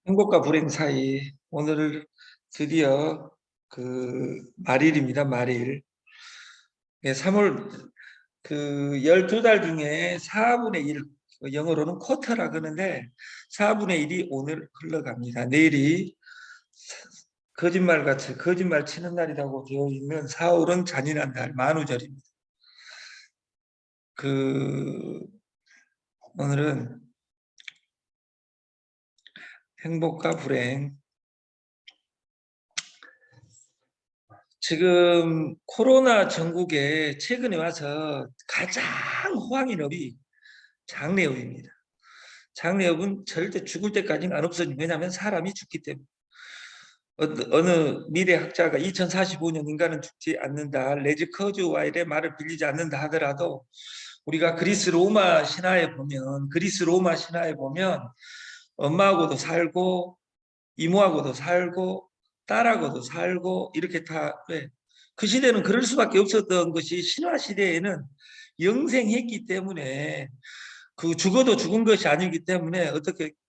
행복과 불행 사이 오늘 드디어 말일입니다. 말일. 3월 12달 중에 4분의 1, 영어로는 쿼터라 그러는데 4분의 1이 오늘 흘러갑니다. 내일이 거짓말같이 거짓말 치는 날이라고 되어 있는 4월은 잔인한 달, 만우절입니다. 오늘은 행복과 불행. 지금 코로나 전국에 최근에 와서 가장 호황인 업이 장례업입니다. 장례업은 절대 죽을 때까지는 안 없어집니다. 왜냐하면 사람이 죽기 때문에. 어느 미래학자가 2045년 인간은 죽지 않는다. 레지 커즈와일의 말을 빌리지 않는다 하더라도 우리가 그리스 로마 신화에 보면 엄마하고도 살고 이모하고도 살고 딸하고도 살고 이렇게 다 왜? 그 시대는 그럴 수밖에 없었던 것이 신화 시대에는 영생했기 때문에 죽어도 죽은 것이 아니기 때문에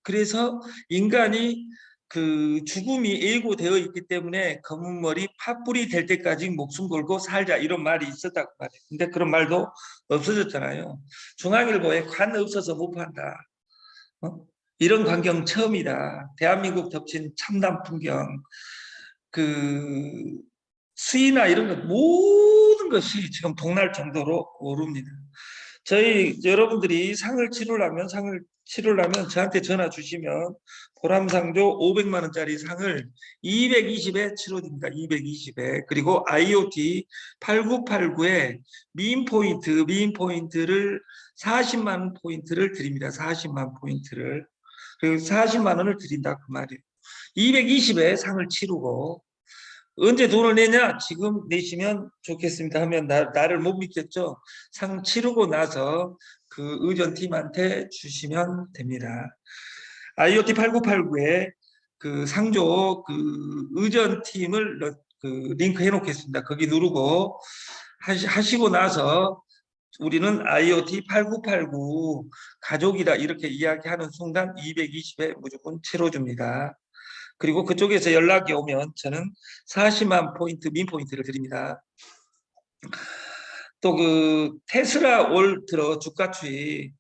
그래서 인간이 죽음이 예고되어 있기 때문에 검은 머리 팥불이 될 때까지 목숨 걸고 살자 이런 말이 있었다고 말해요. 근데 그런 말도 없어졌잖아요. 중앙일보에 관 없어서 못 판다. 이런 광경 처음이다. 대한민국 덮친 참담 풍경. 그 수위나 이런 것 모든 것이 지금 동날 정도로 오릅니다. 저희 여러분들이 상을 치르려면 저한테 전화 주시면 보람상조 500만 원짜리 상을 220에 치러줍니다. 220에. 그리고 IoT 8989에 미인 포인트를 40만 포인트를 드립니다. 40만 포인트를. 그리고 40만 원을 드린다 그 말이에요. 220에 상을 치르고 언제 돈을 내냐? 지금 내시면 좋겠습니다 하면 나를 못 믿겠죠? 상 치르고 나서 그 의전팀한테 주시면 됩니다. IoT 8989에 그 상조 의전팀을 링크 해놓겠습니다. 거기 누르고 하시고 나서 우리는 IoT 8989 가족이다 이렇게 이야기하는 순간 220에 무조건 치러줍니다. 그리고 그쪽에서 연락이 오면 저는 40만 포인트 민포인트를 드립니다. 또 테슬라 올 들어 주가 추이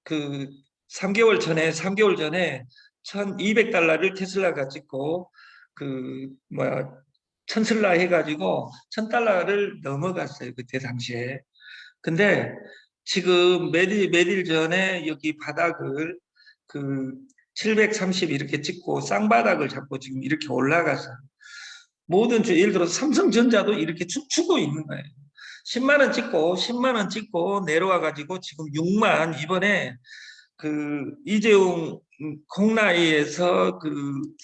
3개월 전에 1200달러를 테슬라가 찍고 천슬라 해가지고 1000달러를 넘어갔어요. 그때 당시에. 근데 지금 몇 일 전에 여기 바닥을 730 이렇게 찍고 쌍바닥을 잡고 지금 이렇게 올라가서 예를 들어 삼성전자도 이렇게 춤추고 있는 거예요. 10만 원 찍고 내려와 가지고 지금 6만 이번에 이재용 콩라이에서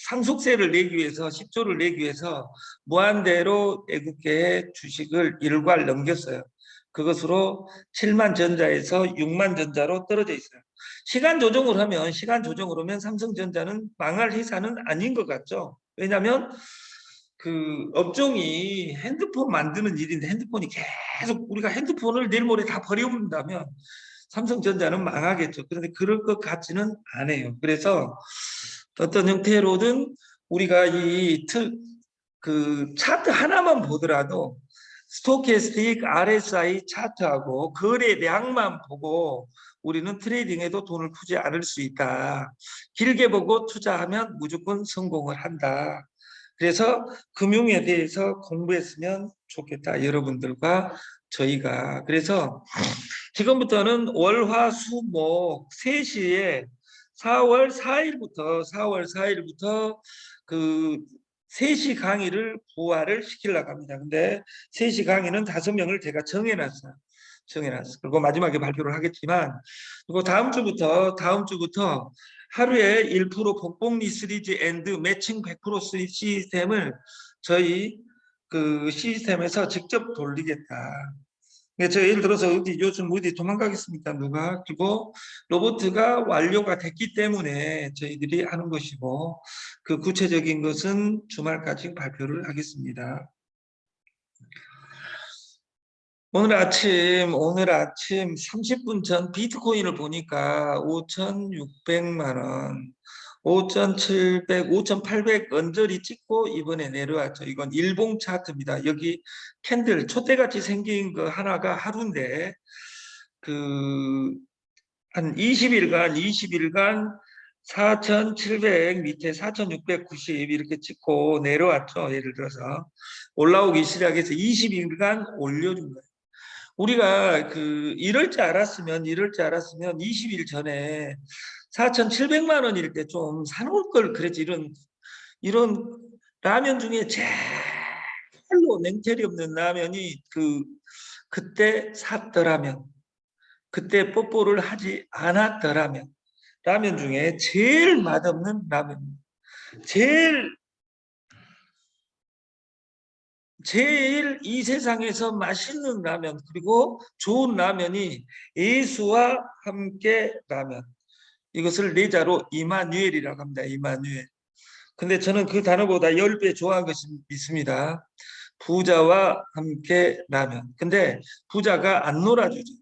상속세를 내기 위해서 10조를 내기 위해서 무한대로 애국계의 주식을 일괄 넘겼어요. 그것으로 7만 전자에서 6만 전자로 떨어져 있어요. 시간 조정을 하면 삼성전자는 망할 회사는 아닌 것 같죠. 왜냐하면 업종이 핸드폰 만드는 일인데 핸드폰이 계속 우리가 핸드폰을 내일 모레 다 버려버린다면 삼성전자는 망하겠죠. 그런데 그럴 것 같지는 않아요. 그래서 어떤 형태로든 우리가 차트 하나만 보더라도 스토캐스틱 RSI 차트하고 거래량만 보고 우리는 트레이딩에도 돈을 푸지 않을 수 있다. 길게 보고 투자하면 무조건 성공을 한다. 그래서 금융에 대해서 공부했으면 좋겠다. 여러분들과 저희가. 그래서 지금부터는 월화수목 3시에 4월 4일부터 3시 강의를 부활을 시키려고 합니다. 근데 3시 강의는 5명을 제가 정해놨어요. 그리고 마지막에 발표를 하겠지만, 그리고 다음 주부터 하루에 1% 복봉 리스리지 앤드 매칭 100% 시스템을 저희 시스템에서 직접 돌리겠다. 예를 들어서 요즘 어디 도망가겠습니까? 누가? 그리고 로봇가 완료가 됐기 때문에 저희들이 하는 것이고 그 구체적인 것은 주말까지 발표를 하겠습니다. 오늘 아침 30분 전 비트코인을 보니까 5,600만 원. 5,700, 5,800 언저리 찍고 이번에 내려왔죠. 이건 일봉 차트입니다. 여기 캔들 촛대같이 생긴 거 하나가 하루인데 한 20일간 4,700 밑에 4,690 이렇게 찍고 내려왔죠. 예를 들어서 올라오기 시작해서 20일간 올려준 거예요. 우리가 이럴 줄 알았으면 20일 전에 4,700만 원일 때 좀 사놓을 걸 그랬지. 이런 라면 중에 제일로 냉철이 없는 라면이 그때 샀더라면, 그때 뽀뽀를 하지 않았더라면, 라면 중에 제일 맛없는 라면, 제일 이 세상에서 맛있는 라면, 그리고 좋은 라면이 예수와 함께 라면. 이것을 네자로 이마누엘이라고 합니다. 이마누엘. 근데 저는 그 단어보다 10배 좋아하는 것이 있습니다. 부자와 함께 라면. 근데 부자가 안 놀아주죠.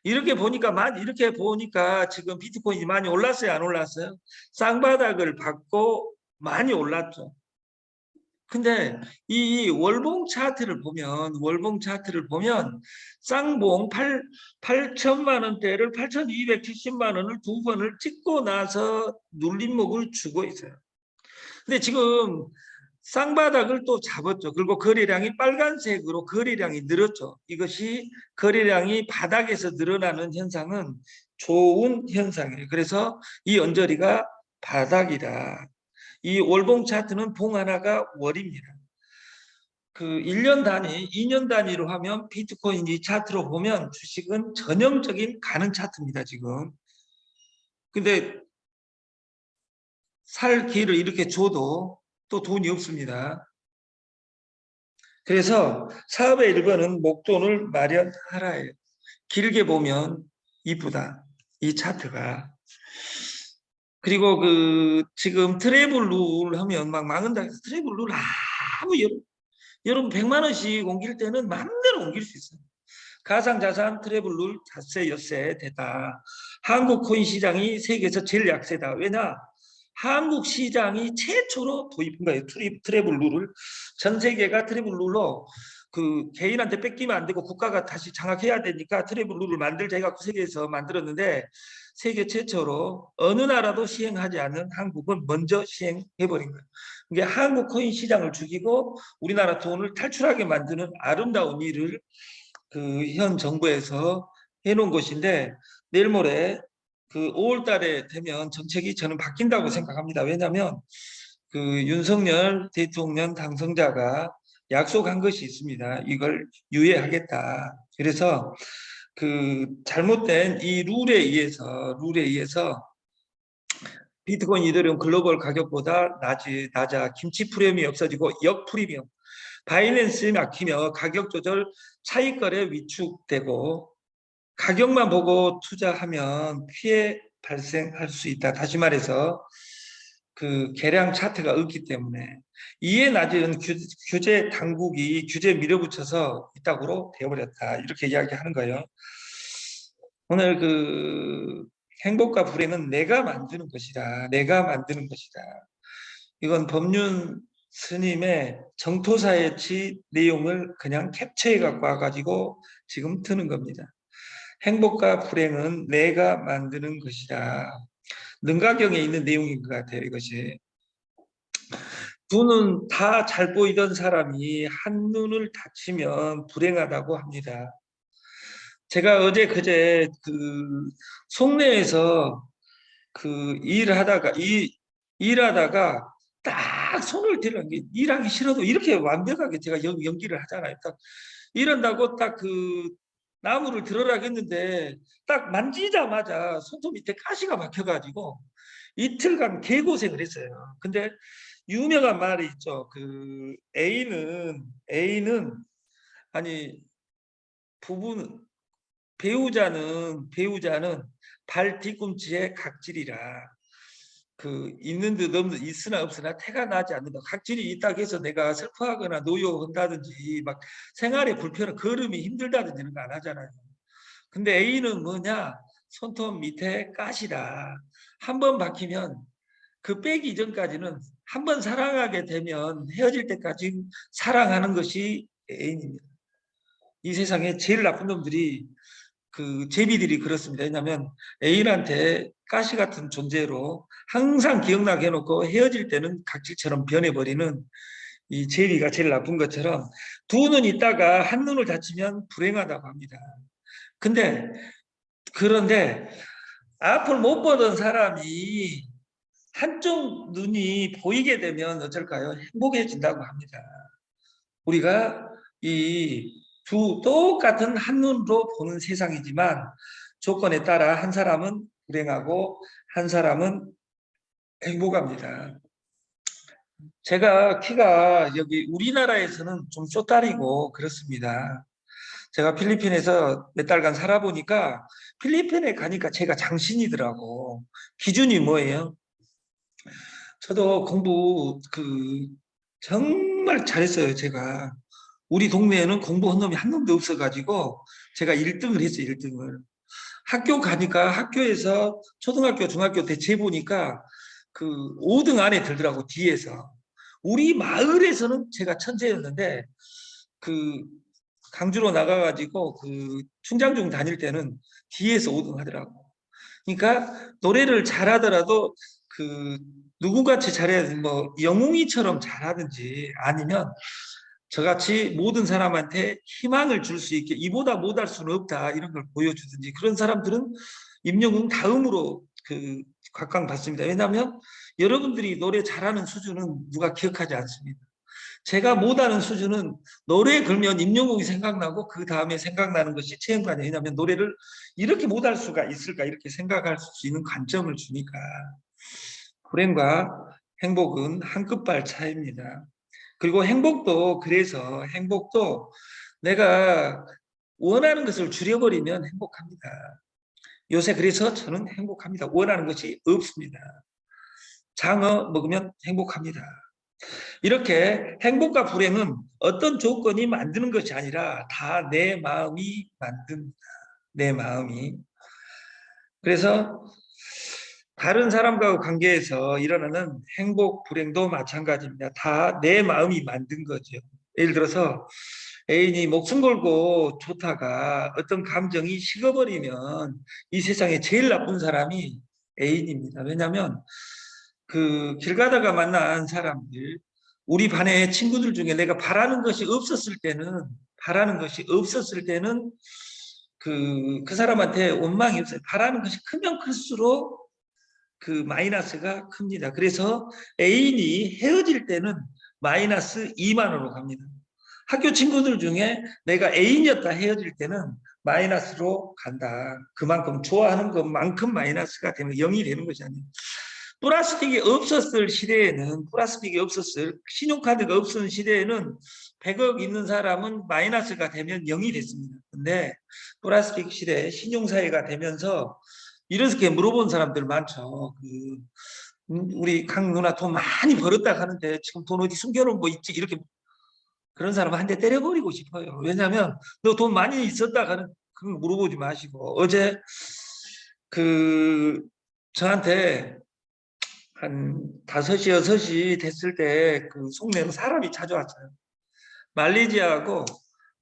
이렇게 보니까 지금 비트코인이 많이 올랐어요, 안 올랐어요? 쌍바닥을 받고 많이 올랐죠. 근데 이 월봉 차트를 보면 쌍봉 8천만 원대를 8,270만 원을 두 번을 찍고 나서 눌림목을 주고 있어요. 근데 지금 쌍바닥을 또 잡았죠. 그리고 거래량이 빨간색으로 거래량이 늘었죠. 이것이 거래량이 바닥에서 늘어나는 현상은 좋은 현상이에요. 그래서 이 언저리가 바닥이다. 이 월봉 차트는 봉 하나가 월입니다. 1년 단위, 2년 단위로 하면 비트코인 이 차트로 보면 주식은 전형적인 가는 차트입니다, 지금. 근데 살 기회를 이렇게 줘도 또 돈이 없습니다. 그래서 사업의 1번은 목돈을 마련하라예요. 길게 보면 이쁘다, 이 차트가. 그리고 지금 트래블 룰 하면 막 망한다 해서 트래블 룰 아무 여러분 100만 원씩 옮길 때는 마음대로 옮길 수 있어요. 가상자산 트래블 룰 닷새 엿새 되다. 한국 코인 시장이 세계에서 제일 약세다. 왜냐? 한국 시장이 최초로 도입한 거예요. 트래블 룰을. 전 세계가 트래블 룰로 개인한테 뺏기면 안 되고 국가가 다시 장악해야 되니까 트래블 룰을 만들자 해갖고 세계에서 만들었는데 세계 최초로 어느 나라도 시행하지 않는 한국은 먼저 시행해버린 거예요. 이게 한국 코인 시장을 죽이고 우리나라 돈을 탈출하게 만드는 아름다운 일을 현 정부에서 해놓은 것인데 내일 모레 5월 달에 되면 정책이 저는 바뀐다고 생각합니다. 왜냐하면 윤석열 대통령 당선자가 약속한 것이 있습니다. 이걸 유예하겠다. 그래서 잘못된 이 룰에 의해서 비트코인 이더리움 글로벌 가격보다 낮아 김치 프리미엄이 없어지고 역 프리미엄, 바이낸스에 막히며 가격 조절 차익거래 위축되고 가격만 보고 투자하면 피해 발생할 수 있다. 다시 말해서 계량 차트가 없기 때문에 이에 낮은 규제 당국이 규제 밀어붙여서 이따구로 되어버렸다. 이렇게 이야기하는 거예요. 오늘 행복과 불행은 내가 만드는 것이다. 내가 만드는 것이다. 이건 법륜 스님의 정토사예치 내용을 그냥 캡처해 갖고 와가지고 지금 트는 겁니다. 행복과 불행은 내가 만드는 것이다. 능가경에 있는 내용인 것 같아요. 이것이. 두 눈 다 잘 보이던 사람이 한눈을 다치면 불행하다고 합니다. 제가 어제 그제 송내에서 일하다가 딱 손을 들은 게 일하기 싫어도 이렇게 완벽하게 제가 연기를 하잖아요. 딱 이런다고 딱 나무를 들으라고 했는데 딱 만지자마자 손톱 밑에 가시가 박혀가지고 이틀간 개고생을 했어요. 근데 유명한 말이 있죠. A는 아니 부부는 배우자는 발 뒤꿈치에 각질이라 있는 듯 없는 있으나 없으나 태가 나지 않는다. 각질이 있다고 해서 내가 슬퍼하거나 노여한다든지 막 생활에 불편한 걸음이 힘들다든지 이런 거 안 하잖아요. 근데 A는 뭐냐? 손톱 밑에 가시다. 한 번 박히면 그 빼기 이전까지는 한 번 사랑하게 되면 헤어질 때까지 사랑하는 것이 애인입니다. 이 세상에 제일 나쁜 놈들이 그 제비들이 그렇습니다. 왜냐하면 애인한테 가시 같은 존재로 항상 기억나게 해놓고 헤어질 때는 각질처럼 변해버리는 이 제비가 제일 나쁜 것처럼 두 눈 있다가 한 눈을 다치면 불행하다고 합니다. 그런데 앞을 못 보던 사람이 한쪽 눈이 보이게 되면 어쩔까요? 행복해진다고 합니다. 우리가 이 두 똑같은 한눈으로 보는 세상이지만 조건에 따라 한 사람은 불행하고 한 사람은 행복합니다. 제가 키가 여기 우리나라에서는 좀 쪼따리고 그렇습니다. 제가 필리핀에서 몇 달간 살아보니까 필리핀에 가니까 제가 장신이더라고. 기준이 뭐예요? 저도 공부 정말 잘했어요. 제가 우리 동네에는 공부한 놈이 한 놈도 없어가지고 제가 1등을 했어요. 1등을. 학교 가니까 학교에서 초등학교, 중학교 때 재보니까 그 5등 안에 들더라고. 뒤에서. 우리 마을에서는 제가 천재였는데 그 강주로 나가가지고 그 충장중 다닐 때는 뒤에서 5등 하더라고. 그러니까 노래를 잘하더라도 그 누구같이 잘해야 돼. 뭐 영웅이처럼 잘하든지 아니면 저같이 모든 사람한테 희망을 줄 수 있게 이보다 못할 수는 없다 이런 걸 보여주든지 그런 사람들은 임영웅 다음으로 그 각광받습니다. 왜냐하면 여러분들이 노래 잘하는 수준은 누가 기억하지 않습니다. 제가 못하는 수준은 노래 걸면 임영웅이 생각나고 그 다음에 생각나는 것이 체험관이에요. 왜냐하면 노래를 이렇게 못할 수가 있을까 이렇게 생각할 수 있는 관점을 주니까. 불행과 행복은 한 끗발 차이입니다. 그리고 행복도 그래서 행복도 내가 원하는 것을 줄여버리면 행복합니다. 요새 그래서 저는 행복합니다. 원하는 것이 없습니다. 장어 먹으면 행복합니다. 이렇게 행복과 불행은 어떤 조건이 만드는 것이 아니라 다 내 마음이 만듭니다. 내 마음이. 그래서 다른 사람과 관계에서 일어나는 행복, 불행도 마찬가지입니다. 다 내 마음이 만든 거죠. 예를 들어서 애인이 목숨 걸고 좋다가 어떤 감정이 식어버리면 이 세상에 제일 나쁜 사람이 애인입니다. 왜냐하면 그 길 가다가 만난 사람들, 우리 반의 친구들 중에 내가 바라는 것이 없었을 때는 그 사람한테 원망이 없어요. 바라는 것이 크면 클수록 그 마이너스가 큽니다. 그래서 애인이 헤어질 때는 마이너스 2만 원으로 갑니다. 학교 친구들 중에 내가 애인이었다 헤어질 때는 마이너스로 간다. 그만큼 좋아하는 것만큼 마이너스가 되면 0이 되는 것이 아니에요. 플라스틱이 없었을 시대에는 신용카드가 없었던 시대에는 100억 있는 사람은 마이너스가 되면 0이 됐습니다. 근데 플라스틱 시대 신용사회가 되면서 이렇게 물어본 사람들 많죠. 우리 강 누나 돈 많이 벌었다 하는데 지금 돈 어디 숨겨놓은 거 있지? 이렇게 그런 사람 한 대 때려버리고 싶어요. 왜냐하면 너 돈 많이 있었다 하는 그런 물어보지 마시고 어제 저한테 한 5시, 6시 됐을 때 그 속내로 사람이 찾아왔어요. 말레이시아하고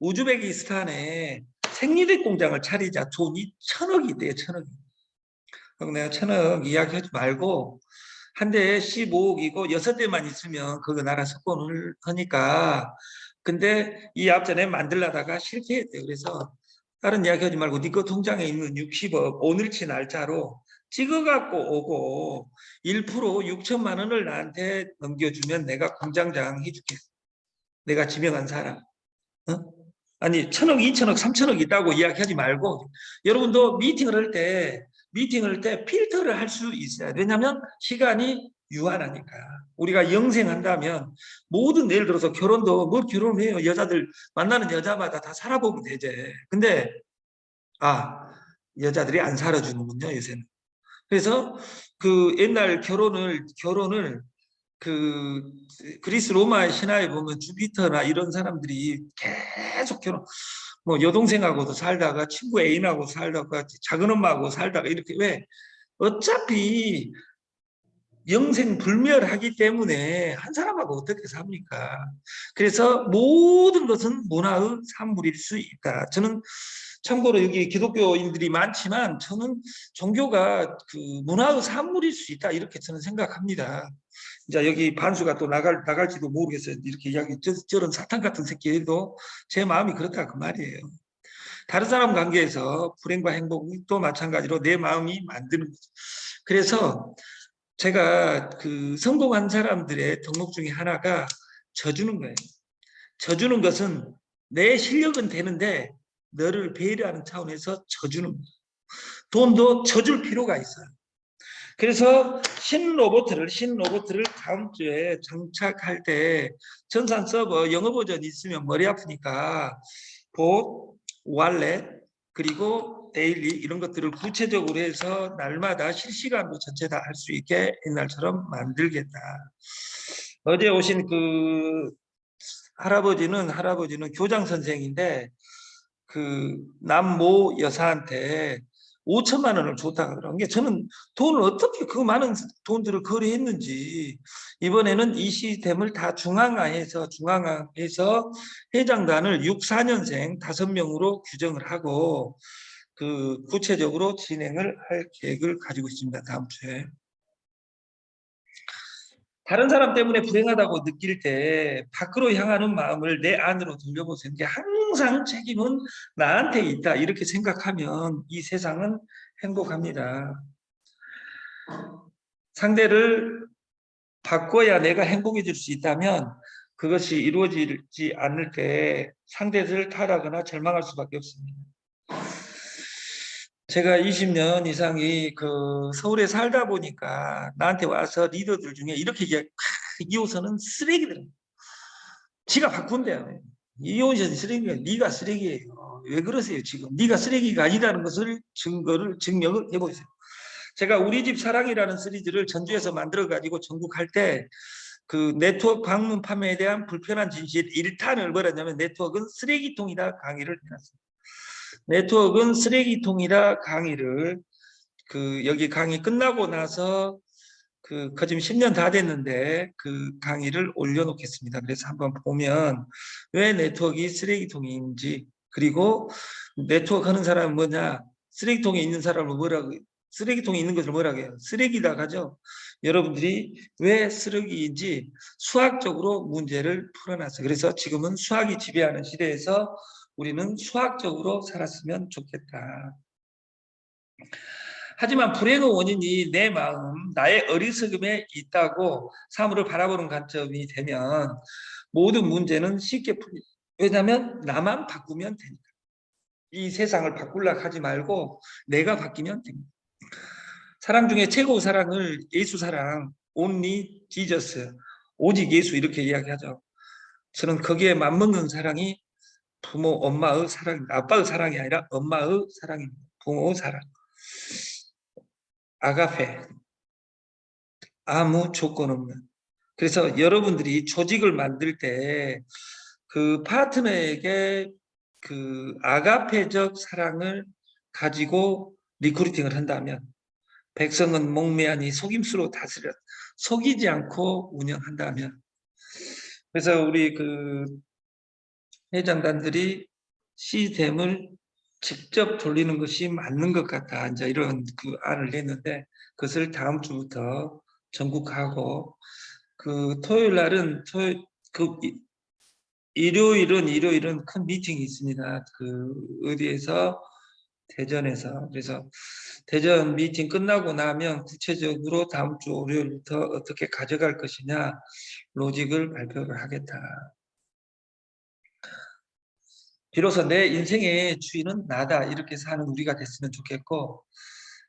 우즈베키스탄에 생리대 공장을 차리자. 돈이 1,000억이 있대요. 1,000억이. 그럼 내가 1,000억 이야기하지 말고 한 대에 15억이고 6대만 있으면 그거 나라 석권을 하니까 근데 이 앞전에 만들려다가 실패했대요. 그래서 다른 이야기 하지 말고 네 거 통장에 있는 60억 오늘치 날짜로 찍어갖고 오고 1% 6천만 원을 나한테 넘겨주면 내가 공장장 해줄게. 내가 지명한 사람. 어? 아니 1,000억, 2,000억, 3,000억 있다고 이야기하지 말고 여러분도 미팅을 할 때 필터를 할 수 있어야 돼. 왜냐하면 시간이 유한하니까. 우리가 영생한다면 모든 예를 들어서 결혼도 뭘 결혼을 해요. 여자들 만나는 여자마다 다 살아보면 되지. 근데 여자들이 안 살아주는군요. 요새는. 그래서 그 옛날 결혼을 그 그리스 로마 신화에 보면 주피터나 이런 사람들이 계속 뭐 여동생하고도 살다가 친구 애인하고 살다가 작은 엄마하고 살다가 이렇게 왜 어차피 영생불멸하기 때문에 한 사람하고 어떻게 삽니까? 그래서 모든 것은 문화의 산물일 수 있다. 저는 참고로 여기 기독교인들이 많지만 저는 종교가 그 문화의 산물일 수 있다 이렇게 저는 생각합니다. 이제 여기 반수가 또 나갈지도 모르겠어요. 이렇게 이야기 저런 사탄 같은 새끼도 제 마음이 그렇다 그 말이에요. 다른 사람 관계에서 불행과 행복도 마찬가지로 내 마음이 만드는 거죠. 그래서 제가 그 성공한 사람들의 덕목 중에 하나가 져주는 거예요. 져주는 것은 내 실력은 되는데 너를 배려하는 차원에서 져주는 거예요. 돈도 져줄 필요가 있어요. 그래서 신로보트를 다음 주에 장착할 때 전산 서버 영어 버전 있으면 머리 아프니까 봇, wallet 그리고 데일리 이런 것들을 구체적으로 해서 날마다 실시간으로 전체 다 할 수 있게 옛날처럼 만들겠다. 어제 오신 그 할아버지는 교장 선생인데 그 남모 여사한테 5천만 원을 줬다 그러더라고요. 그러니까 저는 돈을 어떻게 그 많은 돈들을 거래했는지 이번에는 이 시스템을 다 중앙화해서 해장단을 64년생 5명으로 규정을 하고 그 구체적으로 진행을 할 계획을 가지고 있습니다. 다음 주에. 다른 사람 때문에 불행하다고 느낄 때 밖으로 향하는 마음을 내 안으로 돌려보세요. 이게 항상 책임은 나한테 있다. 이렇게 생각하면 이 세상은 행복합니다. 상대를 바꿔야 내가 행복해질 수 있다면 그것이 이루어지지 않을 때 상대를 탓하거나 절망할 수밖에 없습니다. 제가 20년 이상이 그 서울에 살다 보니까 나한테 와서 리더들 중에 이렇게 얘기해요. 이호선은 쓰레기들. 지가 바꾼대요. 이호선 쓰레기가 네가 쓰레기예요. 왜 그러세요 지금? 네가 쓰레기가 아니라는 것을 증명을 해보세요. 제가 우리 집 사랑이라는 시리즈를 전주에서 만들어 가지고 전국할 때 그 네트워크 방문 판매에 대한 불편한 진실 1탄을 뭐랬냐면 네트워크는 쓰레기통이다 강의를 해놨습니다. 네트워크는 쓰레기통이다 강의를 그 여기 강의 끝나고 나서 그 지금 10년 다 됐는데 그 강의를 올려놓겠습니다. 그래서 한번 보면 왜 네트워크가 쓰레기통인지 그리고 네트워크 하는 사람은 뭐냐 쓰레기통에 있는 사람을 뭐라고 쓰레기통에 있는 것을 뭐라고 해요? 쓰레기다 하죠. 여러분들이 왜 쓰레기인지 수학적으로 문제를 풀어놨어요. 그래서 지금은 수학이 지배하는 시대에서 우리는 수학적으로 살았으면 좋겠다. 하지만 불행의 원인이 내 마음, 나의 어리석음에 있다고 사물을 바라보는 관점이 되면 모든 문제는 쉽게 풀립니다. 왜냐하면 나만 바꾸면 되니까. 이 세상을 바꾸려고 하지 말고 내가 바뀌면 됩니다. 사랑 중에 최고 사랑을 예수 사랑, only Jesus, 오직 예수 이렇게 이야기하죠. 저는 거기에 맞먹는 사랑이 부모, 엄마의 사랑입니다. 아빠의 사랑이 아니라 엄마의 사랑입니다. 부모의 사랑. 아가페. 아무 조건 없는. 그래서 여러분들이 조직을 만들 때 그 파트너에게 그 아가페적 사랑을 가지고 리크루팅을 한다면 백성은 목매하니 속임수로 다스려 속이지 않고 운영한다면 그래서 우리 그 회장단들이 시스템을 직접 돌리는 것이 맞는 것 같다. 이제 이런 그 안을 냈는데 그것을 다음 주부터 전국하고 그 토요일 날은 일요일은 큰 미팅이 있습니다. 그 어디에서 대전에서 그래서 대전 미팅 끝나고 나면 구체적으로 다음 주 월요일부터 어떻게 가져갈 것이냐 로직을 발표를 하겠다. 비로소 내 인생의 주인은 나다 이렇게 사는 우리가 됐으면 좋겠고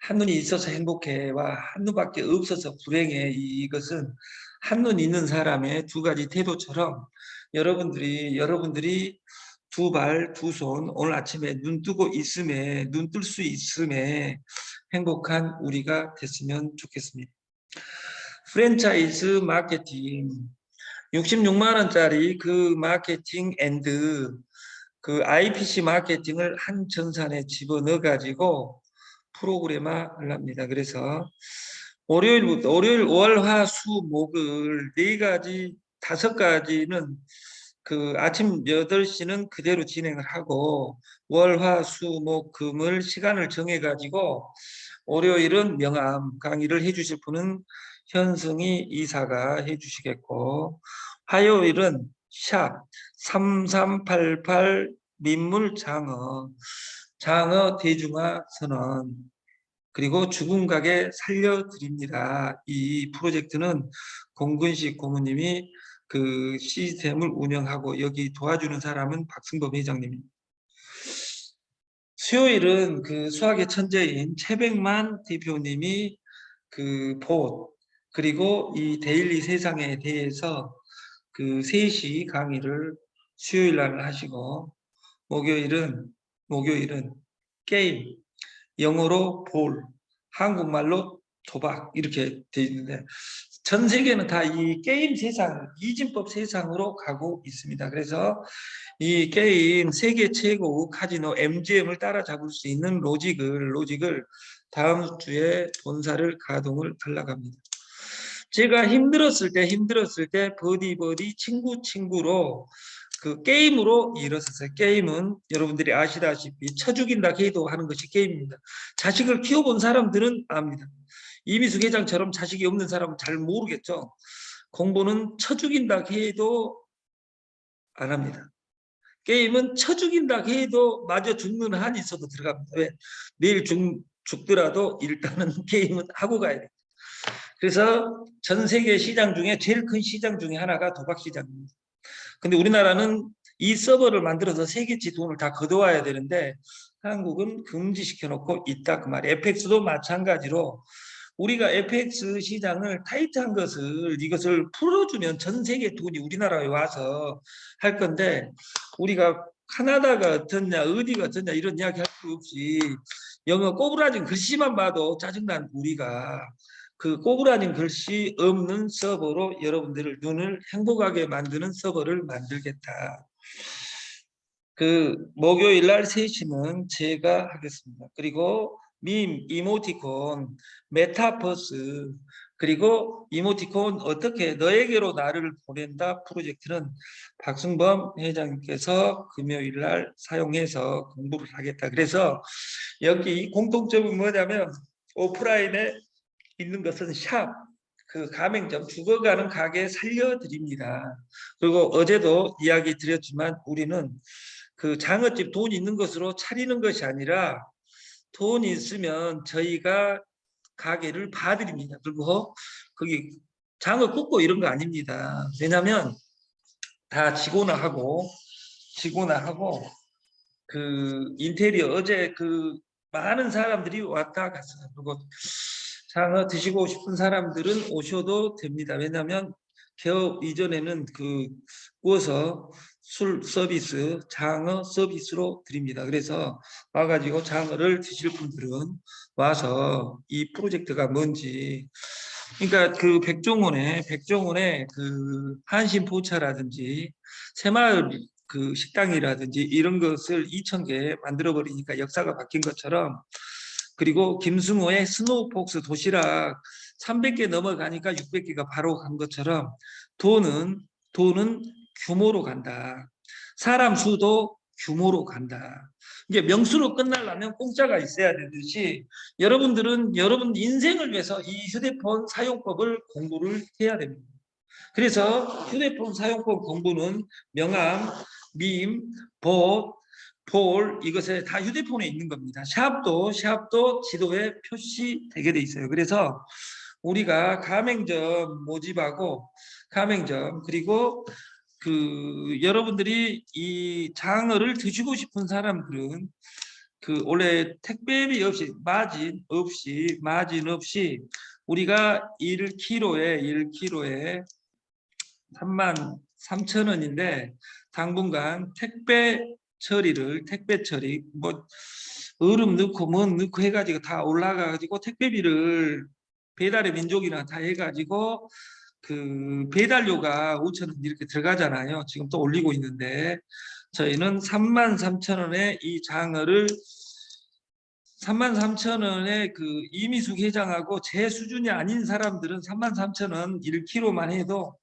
한눈이 있어서 행복해와 한눈밖에 없어서 불행해 이것은 한눈 있는 사람의 두 가지 태도처럼 여러분들이 두 발, 두 손 오늘 아침에 눈 뜨고 있음에 눈 뜰 수 있음에 행복한 우리가 됐으면 좋겠습니다. 프랜차이즈 마케팅 66만 원짜리 그 마케팅 앤드 그 IPC 마케팅을 한 전산에 집어넣어 가지고 프로그램화를 합니다. 그래서 월요일부터 월요일 월 화 수 목을 4가지 5가지는 그 아침 8시는 그대로 진행을 하고 월 화 수 목 금을 시간을 정해 가지고 월요일은 명암 강의를 해주실 분은 현승희 이사가 해주시겠고 화요일은 샵 3388 민물장어 장어 대중화 선언 그리고 죽음 가게 살려드립니다. 이 프로젝트는 공근식 고모님이 그 시스템을 운영하고 여기 도와주는 사람은 박승범 회장님입니다. 수요일은 그 수학의 천재인 최백만 대표님이 그 봇 그리고 이 데일리 세상에 대해서 그 3시 강의를 수요일 날 하시고 목요일은 게임 영어로 볼 한국말로 도박 이렇게 돼 있는데 전 세계는 다 이 게임 세상 이진법 세상으로 가고 있습니다. 그래서 이 게임 세계 최고 카지노 MGM을 따라잡을 수 있는 로직을 다음 주에 본사를 가동을 하려고 합니다. 제가 힘들었을 때 버디 친구로 그 게임으로 일었었어요. 게임은 여러분들이 아시다시피 쳐 죽인다 해도 하는 것이 게임입니다. 자식을 키워본 사람들은 압니다. 이미숙 회장처럼 자식이 없는 사람은 잘 모르겠죠. 공부는 쳐 죽인다 해도 안 합니다. 게임은 쳐 죽인다 해도 마저 죽는 한이 있어도 들어갑니다. 왜? 내일 죽더라도 일단은 게임은 하고 가야 돼요. 그래서 전 세계 시장 중에 제일 큰 시장 중에 하나가 도박 시장입니다. 근데 우리나라는 이 서버를 만들어서 세계치 돈을 다 걷어와야 되는데 한국은 금지시켜놓고 있다 그 말이에요. FX도 마찬가지로 우리가 FX 시장을 타이트한 이것을 풀어주면 전 세계 돈이 우리나라에 와서 할 건데 우리가 카나다가 어떻냐 어디가 어떻냐 이런 이야기 할 수 없이 영어 꼬부라진 글씨만 봐도 짜증난 우리가 그 꼬부라진 글씨 없는 서버로 여러분들을 눈을 행복하게 만드는 서버를 만들겠다. 그 목요일 날 3시는 제가 하겠습니다. 그리고 밈, 이모티콘, 메타버스 그리고 이모티콘 어떻게 너에게로 나를 보낸다 프로젝트는 박승범 회장님께서 금요일 날 사용해서 공부를 하겠다. 그래서 여기 공통점은 뭐냐면 오프라인에 있는 것은 샵, 그 가맹점, 죽어가는 가게 살려드립니다. 그리고 어제도 이야기 드렸지만 우리는 그 장어집 돈 있는 것으로 차리는 것이 아니라 돈 있으면 저희가 가게를 봐드립니다. 그리고 거기 장어 굽고 이런 거 아닙니다. 왜냐하면 다 직원화하고 그 인테리어 어제 그 많은 사람들이 왔다 갔어요. 그리고 장어 드시고 싶은 사람들은 오셔도 됩니다. 왜냐하면 개업 이전에는 그 구워서 술 서비스, 장어 서비스로 드립니다. 그래서 와가지고 장어를 드실 분들은 와서 이 프로젝트가 뭔지 그러니까 그 백종원의 그 한신포차라든지 새마을 그 식당이라든지 이런 것을 2,000개 만들어 버리니까 역사가 바뀐 것처럼 그리고 김승호의 스노우폭스 도시락 300개 넘어가니까 600개가 바로 간 것처럼 돈은 규모로 간다. 사람 수도 규모로 간다. 이게 명수로 끝나려면 공짜가 있어야 되듯이 여러분들은 여러분 인생을 위해서 이 휴대폰 사용법을 공부를 해야 됩니다. 그래서 휴대폰 사용법 공부는 명암, 밈, 볼 이것에 다 휴대폰에 있는 겁니다. 샵도 지도에 표시되게 돼 있어요. 그래서 우리가 가맹점 모집하고 가맹점 그리고 그 여러분들이 이 장어를 드시고 싶은 사람들은 그 원래 택배비 없이 마진 없이 우리가 1kg에 33,000원인데 당분간 택배 처리 뭐 얼음 넣고 뭐 넣고 해가지고 다 올라가가지고 택배비를 배달의 민족이나 다 해가지고 그 배달료가 5,000원 이렇게 들어가잖아요. 지금 또 올리고 있는데 저희는 33,000원에 이 장어를 33,000원에 그 이미숙 회장하고 제 수준이 아닌 사람들은 33,000원 1kg만 해도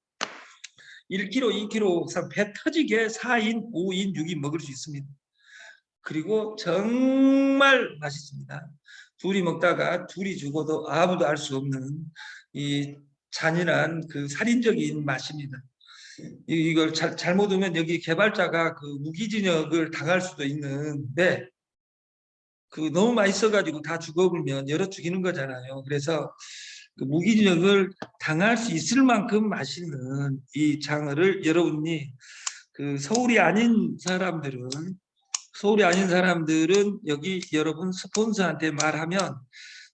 1kg, 2kg 배 터지게 4인, 5인, 6인 먹을 수 있습니다. 그리고 정말 맛있습니다. 둘이 먹다가 둘이 죽어도 아무도 알 수 없는 이 잔인한 그 살인적인 맛입니다. 이걸 잘못 하면 여기 개발자가 그 무기징역을 당할 수도 있는데 그 너무 맛있어가지고 다 죽어버리면 열어 죽이는 거잖아요. 그래서 그 무기징역을 당할 수 있을 만큼 맛있는 이 장어를 여러분이 그 서울이 아닌 사람들은 여기 여러분 스폰서한테 말하면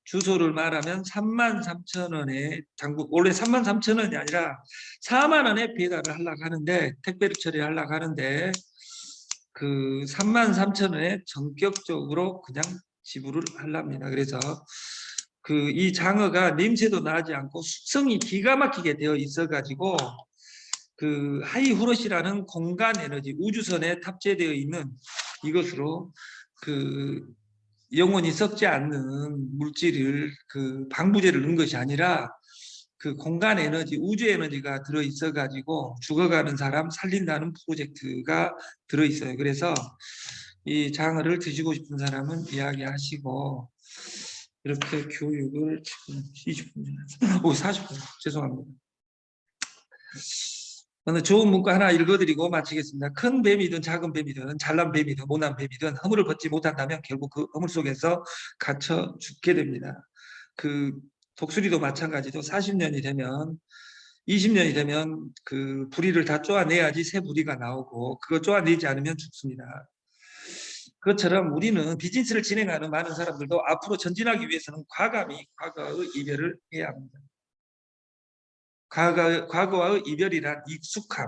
주소를 말하면 33,000원에 원래 33,000원이 아니라 4만 원에 배달을 하려고 하는데 택배를 처리하려고 하는데 그 33,000원에 전격적으로 그냥 지불을 하랍니다. 그래서 그 이 장어가 냄새도 나지 않고 숙성이 기가 막히게 되어 있어 가지고 그 하이후러시라는 공간 에너지 우주선에 탑재되어 있는 이것으로 그 영원히 썩지 않는 물질을 그 방부제를 넣은 것이 아니라 그 공간 에너지, 우주 에너지가 들어 있어 가지고 죽어가는 사람 살린다는 프로젝트가 들어 있어요. 그래서 이 장어를 드시고 싶은 사람은 이야기하시고 이렇게 교육을 지금 20분 전에 40분 죄송합니다. 저는 좋은 문구 하나 읽어드리고 마치겠습니다. 큰 뱀이든 작은 뱀이든 잘난 뱀이든 못난 뱀이든 허물을 벗지 못한다면 결국 그 허물 속에서 갇혀 죽게 됩니다. 그 독수리도 마찬가지로 40년이 되면 20년이 되면 그 부리를 다 쪼아내야지 새 부리가 나오고 그거 쪼아내지 않으면 죽습니다. 그것처럼 우리는 비즈니스를 진행하는 많은 사람들도 앞으로 전진하기 위해서는 과감히 과거의 이별을 해야 합니다. 과거와의 이별이란 익숙함,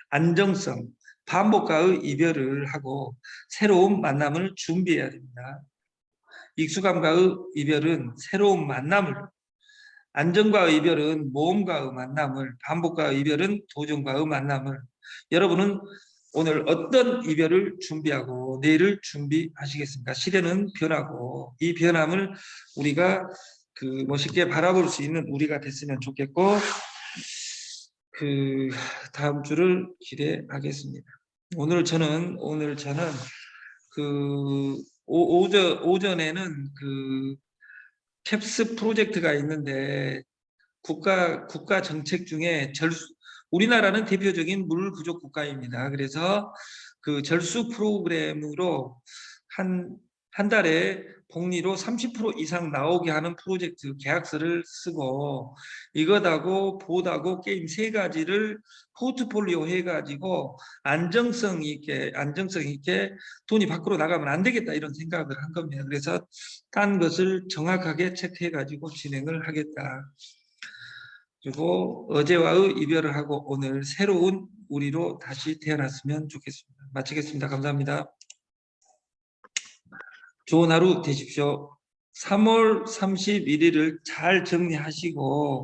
안정성, 반복과의 이별을 하고 새로운 만남을 준비해야 됩니다. 익숙함과의 이별은 새로운 만남을, 안정과의 이별은 모험과의 만남을, 반복과의 이별은 도전과의 만남을. 여러분은 오늘 어떤 이별을 준비하고 내일을 준비하시겠습니까? 시대는 변하고 이 변함을 우리가 그 멋있게 바라볼 수 있는 우리가 됐으면 좋겠고 그 다음 주를 기대하겠습니다. 오늘 저는 그 오전에는 그 캡스 프로젝트가 있는데 국가 정책 중에 우리나라는 대표적인 물 부족 국가입니다. 그래서 그 절수 프로그램으로 한 달에 복리로 30% 이상 나오게 하는 프로젝트 계약서를 쓰고 이것하고 보다고 게임 세 가지를 포트폴리오 해가지고 안정성 있게 돈이 밖으로 나가면 안 되겠다 이런 생각을 한 겁니다. 그래서 딴 것을 정확하게 체크해가지고 진행을 하겠다. 그리고 어제와의 이별을 하고 오늘 새로운 우리로 다시 태어났으면 좋겠습니다. 마치겠습니다. 감사합니다. 좋은 하루 되십시오. 3월 31일을 잘 정리하시고